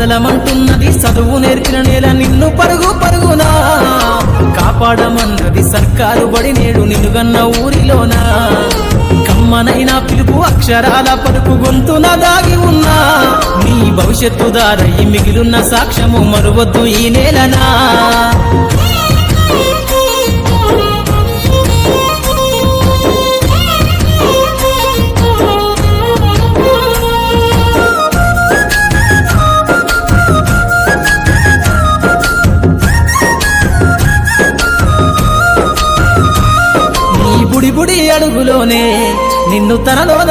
కదలమంటున్నది చదువు నేర్పిన నేల నిన్ను పరుగు పరుగునా కాపాడమన్నది సర్కారు బడి నేడు నిలుగన్న ఊరిలోనా కమ్మనైనా పిలుపు అక్షరాల పలుకు గొంతున దాగి ఉన్నా నీ భవిష్యత్తు దారయి మిగిలున్న సాక్ష్యము మరువద్దు ఈ నేలనా బుడి బుడి అడుగులోనే నిన్ను తనలో